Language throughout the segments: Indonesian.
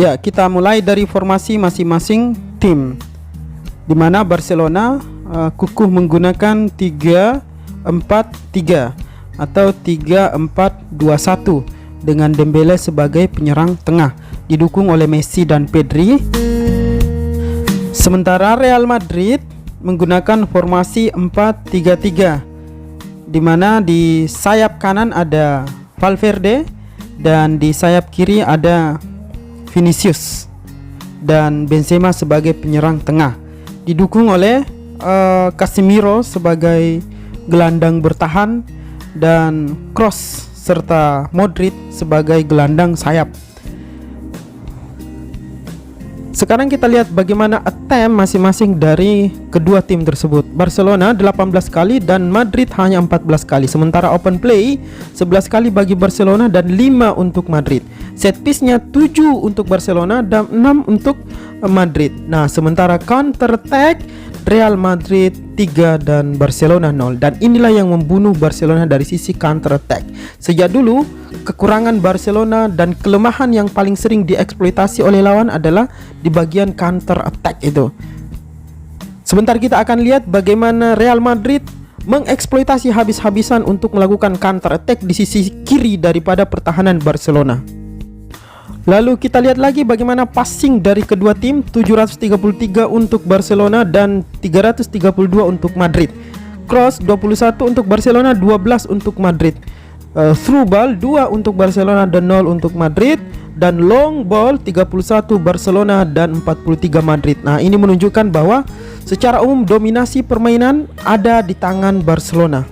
Ya, kita mulai dari formasi masing-masing tim, di mana Barcelona kukuh menggunakan 3-4-3 atau 3-4-2-1 dengan Dembele sebagai penyerang tengah, didukung oleh Messi dan Pedri. Sementara Real Madrid menggunakan formasi 4-3-3, di mana di sayap kanan ada Valverde dan di sayap kiri ada Vinicius dan Benzema sebagai penyerang tengah, didukung oleh Casemiro sebagai gelandang bertahan dan Kroos serta Modric sebagai gelandang sayap. Sekarang kita lihat bagaimana attempt masing-masing dari kedua tim tersebut. Barcelona 18 kali dan Madrid hanya 14 kali. Sementara open play 11 kali bagi Barcelona dan 5 untuk Madrid. Set piece-nya 7 untuk Barcelona dan 6 untuk Madrid. Nah, sementara counter attack Real Madrid 3 dan Barcelona 0. Dan inilah yang membunuh Barcelona dari sisi counter attack. Sejak dulu kekurangan Barcelona dan kelemahan yang paling sering dieksploitasi oleh lawan adalah di bagian counter attack itu. Sebentar kita akan lihat bagaimana Real Madrid mengeksploitasi habis-habisan untuk melakukan counter attack di sisi kiri daripada pertahanan Barcelona. Lalu kita lihat lagi bagaimana passing dari kedua tim, 733 untuk Barcelona dan 332 untuk Madrid. Cross 21 untuk Barcelona, 12 untuk Madrid. Through ball 2 untuk Barcelona dan 0 untuk Madrid. Dan long ball 31 Barcelona dan 43 Madrid. Nah, ini menunjukkan bahwa secara umum dominasi permainan ada di tangan Barcelona.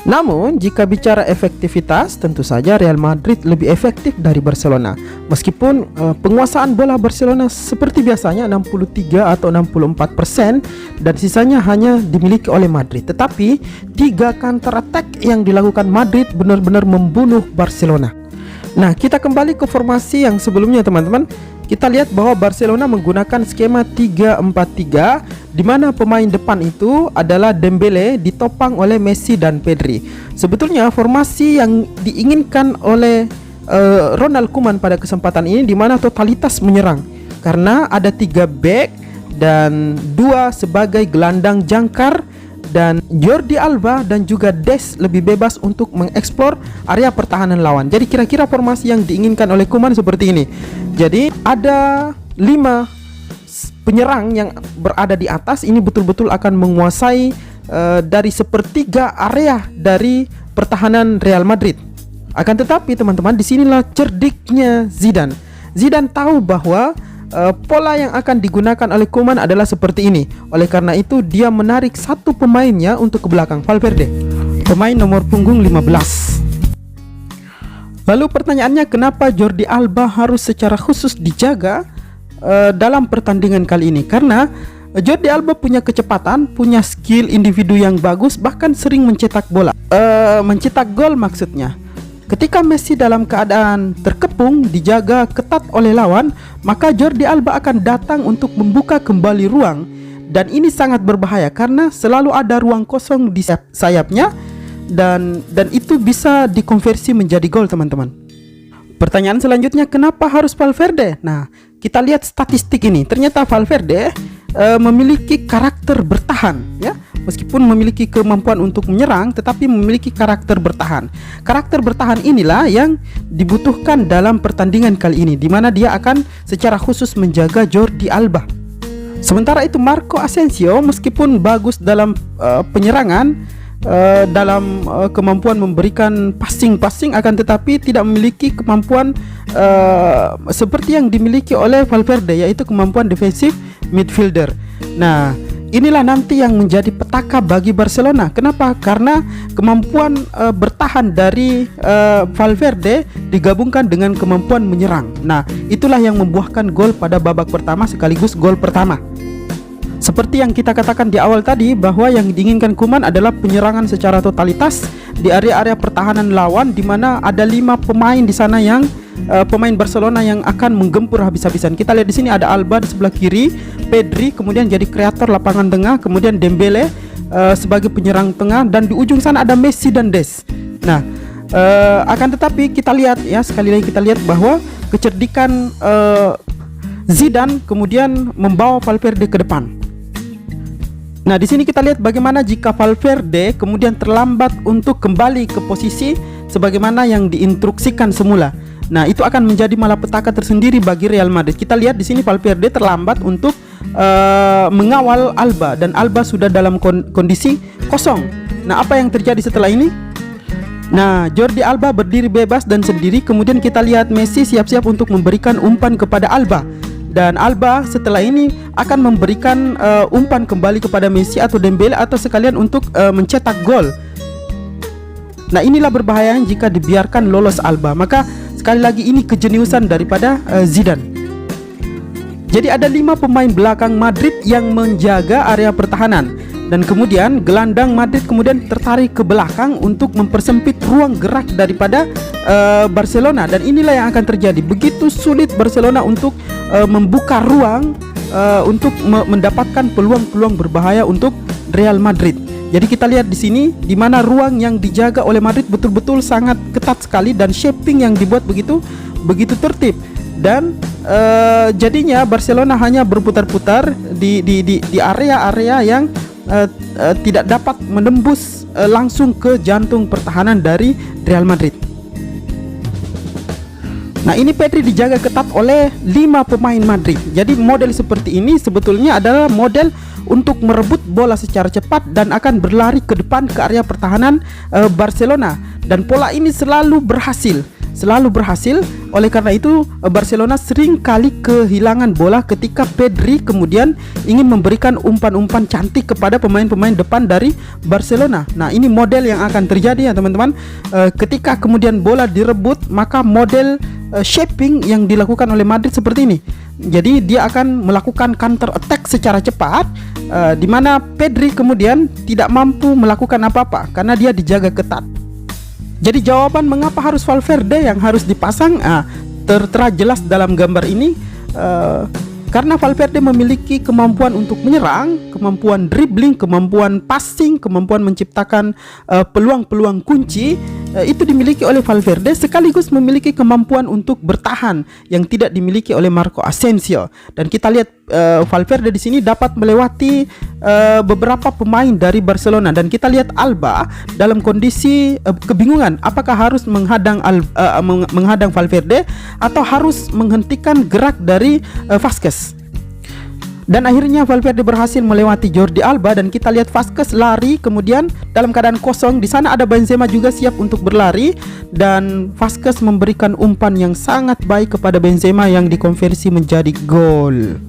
Namun jika bicara efektivitas, tentu saja Real Madrid lebih efektif dari Barcelona. Meskipun penguasaan bola Barcelona seperti biasanya 63 atau 64% dan sisanya hanya dimiliki oleh Madrid. Tetapi 3 counter attack yang dilakukan Madrid benar-benar membunuh Barcelona. Nah, kita kembali ke formasi yang sebelumnya, teman-teman. Kita lihat bahwa Barcelona menggunakan skema 3-4-3, di mana pemain depan itu adalah Dembele ditopang oleh Messi dan Pedri. Sebetulnya formasi yang diinginkan oleh Ronald Koeman pada kesempatan ini, di mana totalitas menyerang, karena ada 3 back dan 2 sebagai gelandang jangkar, dan Jordi Alba dan juga Des lebih bebas untuk mengeksplor area pertahanan lawan. Jadi kira-kira formasi yang diinginkan oleh Koeman seperti ini. Jadi ada 5 penyerang yang berada di atas, ini betul-betul akan menguasai dari sepertiga area dari pertahanan Real Madrid. Akan tetapi teman-teman, disinilah cerdiknya Zidane. Zidane tahu bahwa pola yang akan digunakan oleh Koeman adalah seperti ini. Oleh karena itu dia menarik satu pemainnya untuk ke belakang, Valverde, pemain nomor punggung 15. Lalu pertanyaannya, kenapa Jordi Alba harus secara khusus dijaga dalam pertandingan kali ini? Karena Jordi Alba punya kecepatan, punya skill individu yang bagus, bahkan sering mencetak bola, mencetak gol maksudnya. Ketika Messi dalam keadaan terkepung, dijaga ketat oleh lawan, maka Jordi Alba akan datang untuk membuka kembali ruang. Dan ini sangat berbahaya karena selalu ada ruang kosong di sayapnya, dan itu bisa dikonversi menjadi gol, teman-teman. Pertanyaan selanjutnya, kenapa harus Valverde? Nah, kita lihat statistik ini. Ternyata Valverde memiliki karakter bertahan, ya. Meskipun memiliki kemampuan untuk menyerang, tetapi memiliki karakter bertahan. Karakter bertahan inilah yang dibutuhkan dalam pertandingan kali ini, di mana dia akan secara khusus menjaga Jordi Alba. Sementara itu Marco Asensio meskipun bagus dalam penyerangan, dalam kemampuan memberikan passing, akan tetapi tidak memiliki kemampuan seperti yang dimiliki oleh Valverde, yaitu kemampuan defensif midfielder. Nah, inilah nanti yang menjadi petaka bagi Barcelona. Kenapa? Karena kemampuan bertahan dari Valverde digabungkan dengan kemampuan menyerang. Nah, itulah yang membuahkan gol pada babak pertama sekaligus gol pertama. Seperti yang kita katakan di awal tadi, bahwa yang diinginkan Koeman adalah penyerangan secara totalitas di area-area pertahanan lawan, di mana ada 5 pemain di sana yang pemain Barcelona yang akan menggempur habis-habisan. Kita lihat di sini ada Alba di sebelah kiri, Pedri kemudian jadi kreator lapangan tengah, kemudian Dembele sebagai penyerang tengah, dan di ujung sana ada Messi dan Des. Nah, Akan tetapi kita lihat ya, sekali lagi kita lihat bahwa kecerdikan Zidane kemudian membawa Valverde ke depan. Nah, di sini kita lihat bagaimana jika Valverde kemudian terlambat untuk kembali ke posisi sebagaimana yang diinstruksikan semula. Nah, itu akan menjadi malapetaka tersendiri bagi Real Madrid. Kita lihat di sini Valverde terlambat untuk mengawal Alba, dan Alba sudah dalam kondisi kosong. Nah, apa yang terjadi setelah ini? Nah, Jordi Alba berdiri bebas dan sendiri. Kemudian kita lihat Messi siap-siap untuk memberikan umpan kepada Alba, dan Alba setelah ini akan memberikan umpan kembali kepada Messi atau Dembele atau sekalian untuk mencetak gol. Nah, inilah berbahaya jika dibiarkan lolos Alba. Maka sekali lagi ini kejeniusan daripada Zidane. Jadi ada 5 pemain belakang Madrid yang menjaga area pertahanan, dan kemudian gelandang Madrid kemudian tertarik ke belakang untuk mempersempit ruang gerak daripada Barcelona, dan inilah yang akan terjadi. Begitu sulit Barcelona untuk membuka ruang untuk mendapatkan peluang-peluang berbahaya untuk Real Madrid. Jadi kita lihat di sini di mana ruang yang dijaga oleh Madrid betul-betul sangat ketat sekali, dan shaping yang dibuat begitu tertib, dan jadinya Barcelona hanya berputar-putar di area-area yang tidak dapat menembus langsung ke jantung pertahanan dari Real Madrid. Nah, ini Pedri dijaga ketat oleh 5 pemain Madrid. Jadi model seperti ini sebetulnya adalah model untuk merebut bola secara cepat dan akan berlari ke depan ke area pertahanan Barcelona, dan pola ini selalu berhasil. Oleh karena itu Barcelona sering kali kehilangan bola ketika Pedri kemudian ingin memberikan umpan-umpan cantik kepada pemain-pemain depan dari Barcelona. Nah, ini model yang akan terjadi ya teman-teman. Ketika kemudian bola direbut, maka model shaping yang dilakukan oleh Madrid seperti ini. Jadi dia akan melakukan counter attack secara cepat, di mana Pedri kemudian tidak mampu melakukan apa-apa karena dia dijaga ketat. Jadi jawaban mengapa harus Valverde yang harus dipasang tertera jelas dalam gambar ini, karena Valverde memiliki kemampuan untuk menyerang, kemampuan dribbling, kemampuan passing, kemampuan menciptakan peluang-peluang kunci. Itu dimiliki oleh Valverde, sekaligus memiliki kemampuan untuk bertahan yang tidak dimiliki oleh Marco Asensio. Dan kita lihat Valverde di sini dapat melewati beberapa pemain dari Barcelona, dan kita lihat Alba dalam kondisi kebingungan apakah harus menghadang Valverde atau harus menghentikan gerak dari Vázquez. Dan akhirnya Valverde berhasil melewati Jordi Alba, dan kita lihat Vázquez lari kemudian dalam keadaan kosong. Di sana ada Benzema juga siap untuk berlari, dan Vázquez memberikan umpan yang sangat baik kepada Benzema yang dikonversi menjadi gol.